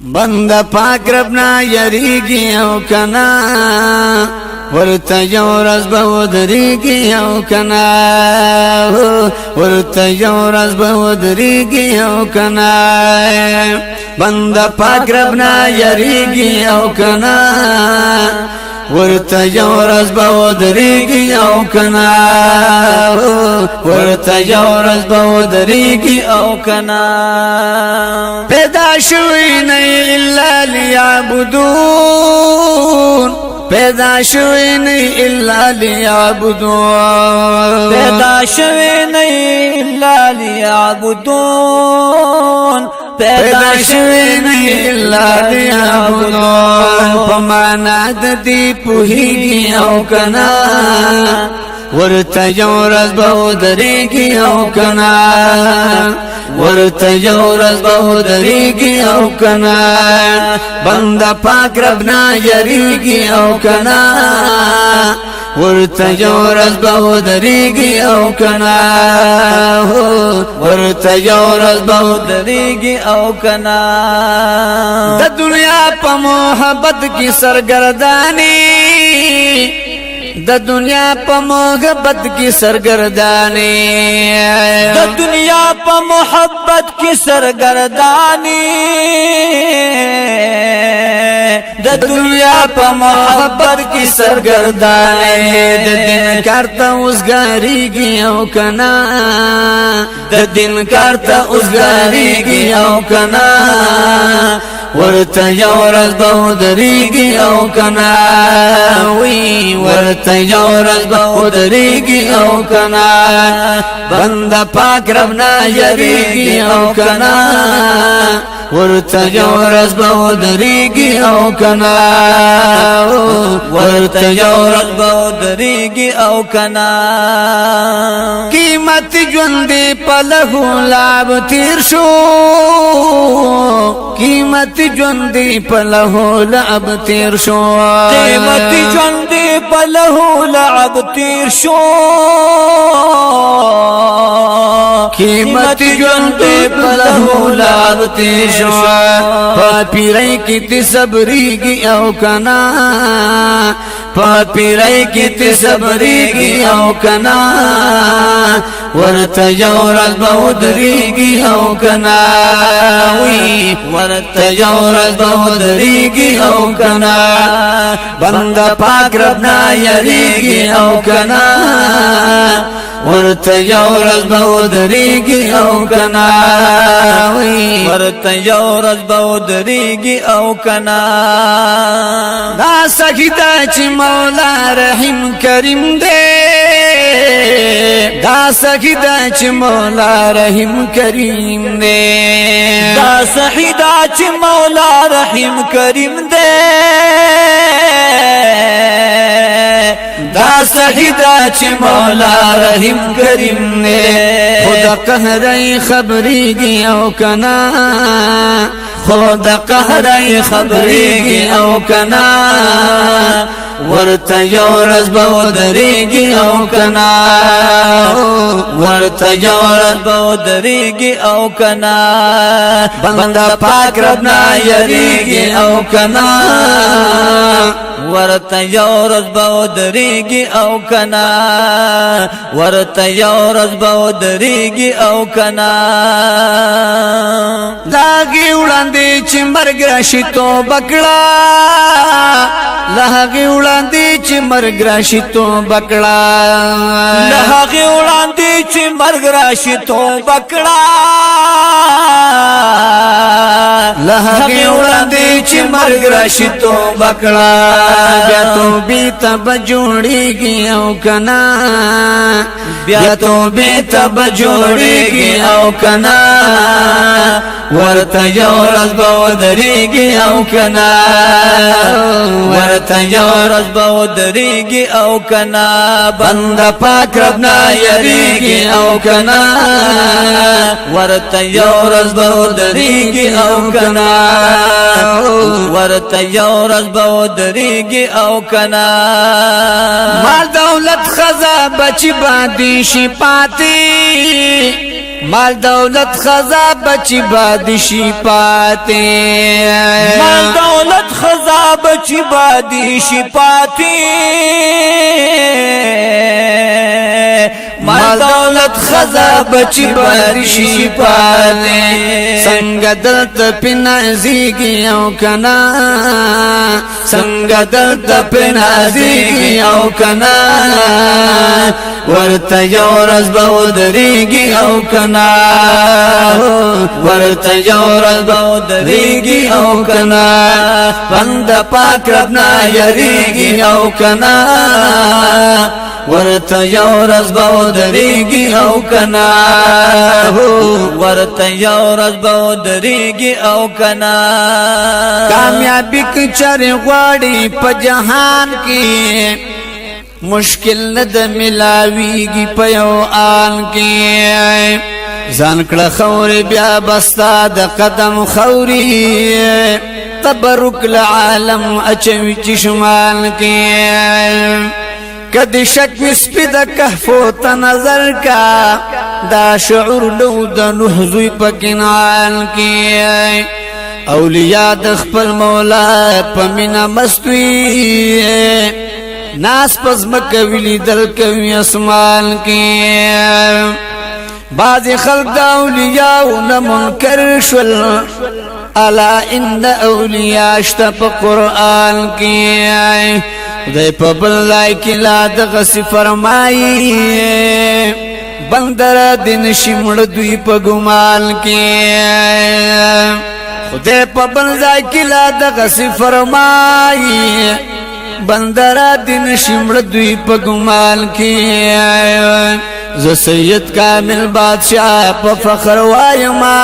بند پاک ربنا یریگی او کنا ورته یو ورځ به ودرېږي او کنا ورته یو ورځ به ودرېږي او کنا بند پاک ربنا یریگی او کنا ورته یو ورځ به ودرېږي او کنا ورته یو ورځ به ودرېږي او کنا پیدا شوی نه الا لیعبدون پیدا شوی نه الا لیعبدون پیدا شوی نه الا لیعبدون پیدا شوی نه الا لیعبدون پمانا د دې پوهیږي او کنا ورته یو ورځ به ودرېږي او کنا ورته یو ورځ به ودرېږي او کنا بنده پاک ربنا یریږي او کنا ورته یو ورځ به ودرېږي او کنا ورته یو ورځ به ودرېږي او کنا د دنیا په محبت کې سرګرداني د دنیا په محبت کې سرګرداني د دنیا په محبت کې سرګرداني د دنیا په محبت کې سرګرداني د دین کارته اوسګاریږي او کنا د دین کارته اوسګاریږي او کنا ورته یو ورځ به ودرېږي او کنا وی ورته یو ورځ به ودرېږي او کنا بنده پاک ربنا یریږي او کنا ورته یو ورځ به ودرېږي او کنا ورته یو ورځ به ودرېږي او کنا قیمت ژوند په لهو لعب تیر شو قیمت ژوند په لهو لعب تیر شو قیمت ژوند په لهو لعب تیر شو قیمت ژوند په لهو لعب تیر شو پاپیرای کی تی صبریږي او کنا پاپیرای کی تی صبریږي او کنا ورته یو ورځ به ودرېږي او کنا وی ورته یو ورځ به ودرېږي او کنا بنده پاک ربنا یریږي او کنا ورته یو ورځ به ودرېږي او کنا ورته یو ورځ به ودرېږي او کنا دا سجده چې مولا رحیم کریم دې دا سجده چې مولا رحیم کریم دې دا سجده چې مولا رحیم کریم دې دا سجده چې مولا رحیم کریم دې خدا قهرای خبرېږي او کنا خدا قهرای خبرېږي او کنا ورته یو ورځ به ودرېږي او کنا ورته یو ورځ به ودرېږي او کنا بنده پاک ربنا یریږي او کنا ورته یو ورځ به ودرېږي او کنا ورته یو ورځ به ودرېږي او کنا لاګي وړاندې چې مرګ راشي توبه کړه لاګي وړاندې چې مرګ راشي توبه کړه لاګي وړاندې چې مرګ راشي توبه کړه لاګي وړاندې چې مرګ راشي توبه کړه بیا توبې ته به جوړېږي او کنا بیا توبې ته به جوړېږي او کنا ورته یو ورځ به ودرېږي او کنا ورته یو ورځ به ودرېږي او کنا بنده پاک ربنا یریږي او کنا ورته یو ورځ به ودرېږي او کنا ورته یو ورځ به ودرېږي او کنا مال دولت خزا بچی باندې شي پاتې مال دولت خزا بچی بادشی پاتے بچی بادی شپاتی مال دولت خزا بچی بادی شپاتی سنگ دلت پنازیگی او کنا سنگ دلت پنازیگی او کنا ورته یو ورځ به ودرېږي او کنا ورته یو ورځ به ودرېږي او کنا بنده پاک رب نه یریږي او کنا ورته یو ورځ به ودرېږي او کنا ورته یو ورځ به ودرېږي او کنا کامیابی که چرې غواړي په جهان کې مشکل نه د ملاویږي په یو آن کې ځان کړه خورې بیا بستا د قدم خوري تبرک العالم اچوي چشمان کې کدی شک مسپی د کهفو ته نظر کا دا شعور نو د نوح زوی په کنعان کې اولیاء د خپل مولا په مینا مستوي ناس پزمک ویلی دل کوي اسمان کې بعض خلق دا اولیاء نه منکر شول الا ان اولیاء اشت په قران کې خدای په بل لای کې لا دغه سی فرمایي بندر دین شمړ دوی په ګمان کې خدای په بل ځای کې لا دغه سی فرمایي بندر دین شمړ دوی په ګمان کې ز سید کامل بادشاہ په فخر وایما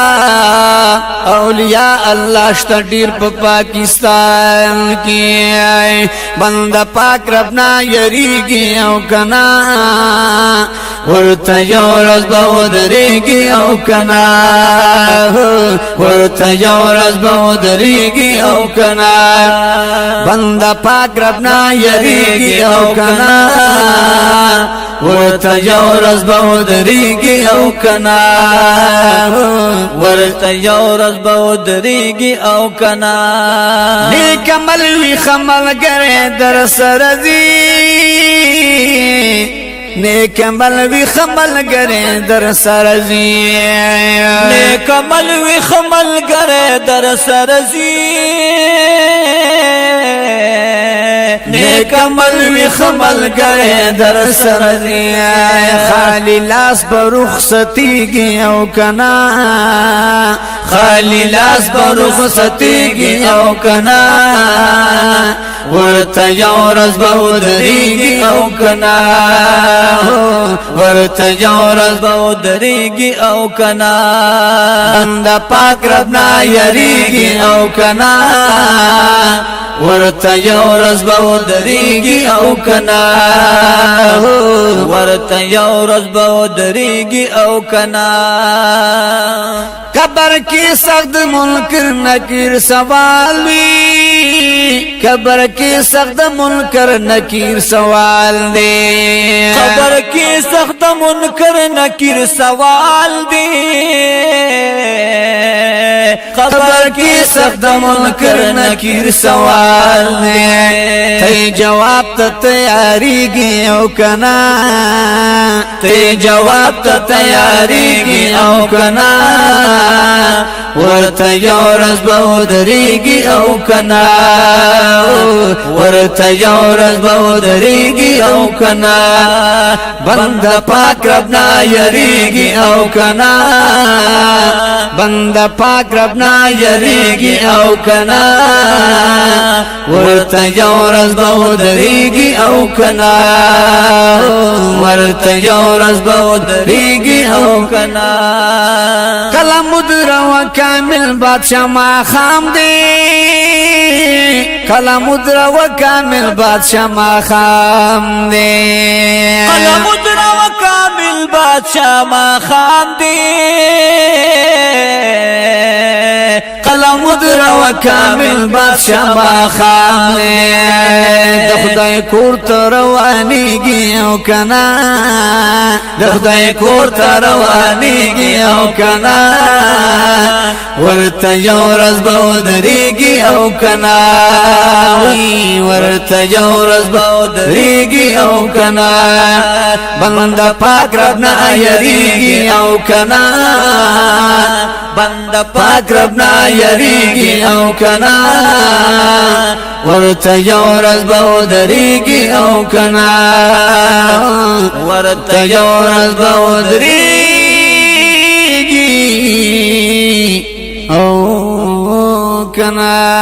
اولیاء الله شت ډیر په پاکستان کې بنده پاک رب نه یریږي او کنا ورته یو ورځ به ودرېږي او کنا ورته یو ورځ به ودرېږي او کنا بنده پاک رب نه یریږي او کنا ورته یو ورځ به ودرېږي او کنا ورته یو ورځ به ودرېږي او کنا نیک عمل وي خملګری در سره ځي نیک عمل وی خملګری در سره ځي نیک عمل وی خملګری در سره ځي نیک عمل وی خملګری در سره ځي خالی لاس پر رخصتیږي او کنا خالی لاس پر رخصتیږي او کنا ورته یو ورځ به ودرېږي او کنا ورته یو ورځ به ودرېږي او کنا بنده پاک رب نه یریږي او کنا ورته یو ورځ به ودرېږي او کنا ورته یو ورځ به ودرېږي او کنا قبر کې سخت منکر نکیر سوال وی قبر کې سخت منکر نکیر سوال دی قبر کې سخت منکر نکیر سوال دی قبر کې سخت منکر نکیر سوال دی ته جواب ته تیاریږي او کنا ته جواب ته تیاریږي او کنا ورته یو ورځ به ودرېږي او کنا ورته یو ورځ به ودرېږي او کنا بنده پاک رب نه یریږي او کنا بنده پاک رب نه یریږي او کنا ورته یو ورځ به ودرېږي او کنا ورته یو ورځ به ودرېږي او کنا کله مدرو کامل بادشاہ ما خام دی کله مدرو کامل بادشاہ ما خام دی کله مدرو کامل بادشاہ ما خام دی کله مدرو کامل بادشاہ ما خام دی د خدای کور ته روانېږي او کنا د خدای کور ته روانېږي او کنا ورته یو ورځ به ودرېږي او کنا ورته یو ورځ به ودرېږي او کنا بنده پاک رب نه یریږي او کنا بنده پاک رب نه یریږي او کنا ورته یو ورځ به ودرېږي او کنا ورته یو ورځ به ودرېږي او کنا